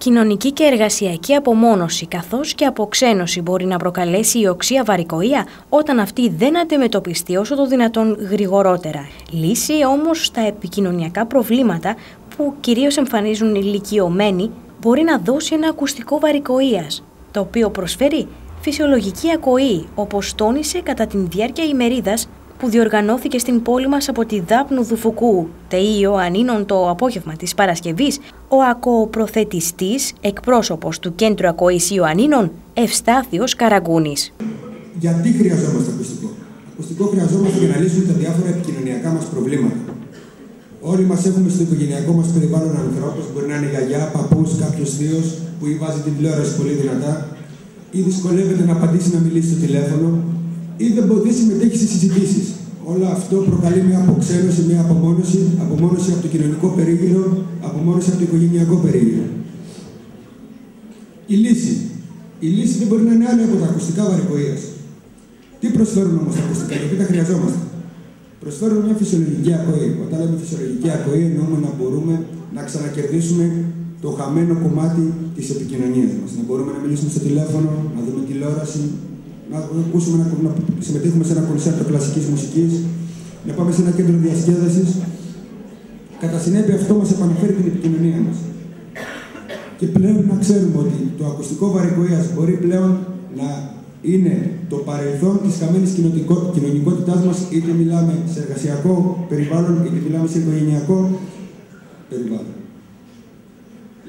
Κοινωνική και εργασιακή απομόνωση καθώς και αποξένωση μπορεί να προκαλέσει η οξεία βαρικοεία όταν αυτή δεν αντιμετωπιστεί όσο το δυνατόν γρηγορότερα. Λύση όμως στα επικοινωνιακά προβλήματα που κυρίως εμφανίζουν οι ηλικιωμένοι μπορεί να δώσει ένα ακουστικό βαρικοείας, το οποίο προσφέρει φυσιολογική ακοή, όπως τόνισε κατά τη διάρκεια ημερίδας που διοργανώθηκε στην πόλη μας από τη Δάπνου Δουφουκού ΤΕΙ Ιωαννίνων το απόγευμα της Παρασκευής, ο ακοοπροθετιστής εκπρόσωπος του Κέντρου Ακοής Ιωαννίνων, Ευστάθιος Καραγκούνης. Γιατί χρειαζόμαστε ακουστικό? Ακουστικό χρειαζόμαστε για να λύσουμε τα διάφορα επικοινωνιακά μας προβλήματα. Όλοι μας έχουμε στο οικογενειακό μας περιβάλλον ανθρώπους, μπορεί να είναι γιαγιά, παππούς, κάποιος θείος που βάζει την τηλεόραση πολύ δυνατά ή δυσκολεύεται να απαντήσει να μιλήσει στο τηλέφωνο ή δεν συμμετέχει στις συζητήσεις. Όλο αυτό προκαλεί μια αποξένωση, μια απομόνωση από το κοινωνικό περίγυρο, απομόνωση από το οικογενειακό περίγυρο. Η λύση δεν μπορεί να είναι άλλη από τα ακουστικά βαρικοείας. Τι προσφέρουν όμως τα ακουστικά, γιατί τα χρειαζόμαστε? Προσφέρουν μια φυσιολογική ακοή. Όταν λέμε φυσιολογική ακοή, εννοούμε να μπορούμε να ξανακερδίσουμε το χαμένο κομμάτι της επικοινωνίας μας. Να μπορούμε να μιλήσουμε στο τηλέφωνο, να δούμε τηλεόραση, να συμμετέχουμε σε ένα κονσέρτο κλασικής μουσικής, να πάμε σε ένα κέντρο διασκέδασης. Κατά συνέπεια, αυτό μας επαναφέρει την επικοινωνία μας. Και πλέον να ξέρουμε ότι το ακουστικό βαρικοείας μπορεί πλέον να είναι το παρελθόν της χαμένης κοινωνικότητάς μας, είτε μιλάμε σε εργασιακό περιβάλλον, είτε μιλάμε σε οικογενειακό περιβάλλον.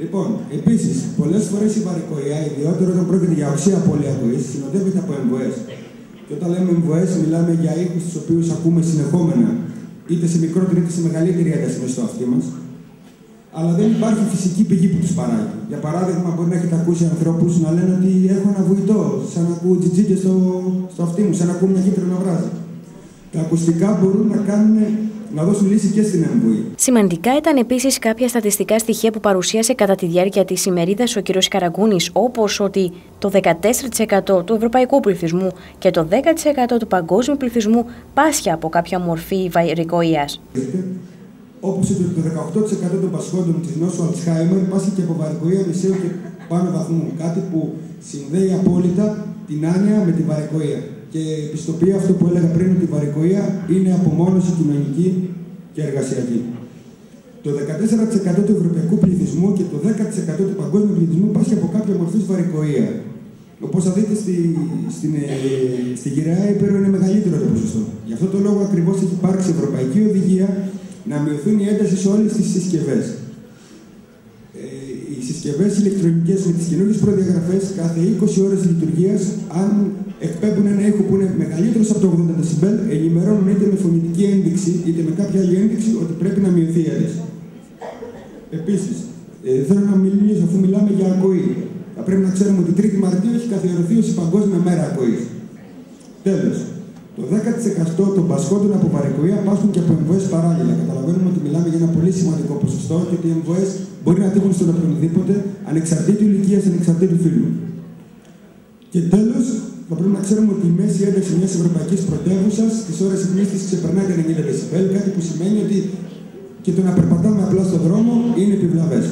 Λοιπόν, επίσης, πολλές φορές η βαρικοεία, ιδιαίτερα όταν πρόκειται για οξεία απώλεια ακοής, συνοδεύεται από εμβοές. Και όταν λέμε εμβοές, μιλάμε για ήχους τους οποίους ακούμε συνεχόμενα, είτε σε μικρότερη είτε σε μεγαλύτερη ένταση μες στο αυτί μας, αλλά δεν υπάρχει φυσική πηγή που τους παράγει. Για παράδειγμα, μπορεί να έχετε ακούσει ανθρώπους να λένε ότι έχω ένα βουητό, σαν να ακούω τζιτζίκες στο αυτί μου, σαν να ακούω μια κύτταρο να βράζει. Τα ακουστικά μπορούν να δώσουν λύση και στην εμβοή. Σημαντικά ήταν επίσης κάποια στατιστικά στοιχεία που παρουσίασε κατά τη διάρκεια της ημερίδας ο κ. Καραγκούνης, όπως ότι το 14% του ευρωπαϊκού πληθυσμού και το 10% του παγκόσμιου πληθυσμού πάσχει από κάποια μορφή βαρικοείας. Όπως ότι το 18% των πασχόντων της νόσου Αλτσχάιμερ πάσχει και από βαρικοεία μεσαίου και πάνω βαθμού. Κάτι που συνδέει απόλυτα την άνοια με τη βαρικοεία. Και πιστοποιεί αυτό που έλεγα πριν, ότι η βαρικοεία είναι απομόνωση κοινωνική και εργασιακή. Το 14% του ευρωπαϊκού πληθυσμού και το 10% του παγκόσμιου πληθυσμού πάσχει από κάποια μορφή βαρικοεία. Όπως θα δείτε στη Γυραιά Ήπειρο είναι μεγαλύτερο το ποσοστό. Γι' αυτό το λόγο ακριβώς έχει υπάρξει ευρωπαϊκή οδηγία να μειωθούν οι ένταση σε όλες τις συσκευές. Οι συσκευές ηλεκτρονικές με τις καινούργιες προδιαγραφές κάθε 20 ώρες λειτουργίας, αν εκπέμπουν ένα ήχο που είναι μεγαλύτερος από το 80 δεσιμπέλ, ενημερώνουν είτε με φωνητική ένδειξη είτε με κάποια άλλη ένδειξη ότι πρέπει να μειωθεί η ένταση. Επίσης, θέλω να μιλήσω, αφού μιλάμε για ακοή, θα πρέπει να ξέρουμε ότι 3η Μαρτίου έχει καθιερωθεί ως η Παγκόσμια Μέρα Ακοής. Τέλος. Το 10% των πασχόντων από βαρικοεία πάσχουν και από εμβοές παράλληλα. Καταλαβαίνουμε ότι μιλάμε για ένα πολύ σημαντικό ποσοστό και ότι οι εμβοές μπορεί να τύχουν στον οποιονδήποτε, ανεξαρτήτου ηλικίας, ανεξαρτήτου φύλου. Και τέλος, θα πρέπει να ξέρουμε ότι η μέση ένταση μιας ευρωπαϊκής πρωτεύουσας στις ώρες ύπνης της ξεπερνά τα 90 δεσιμπέλ, κάτι που σημαίνει ότι και το να περπατάμε απλά στον δρόμο είναι επιβλαβές.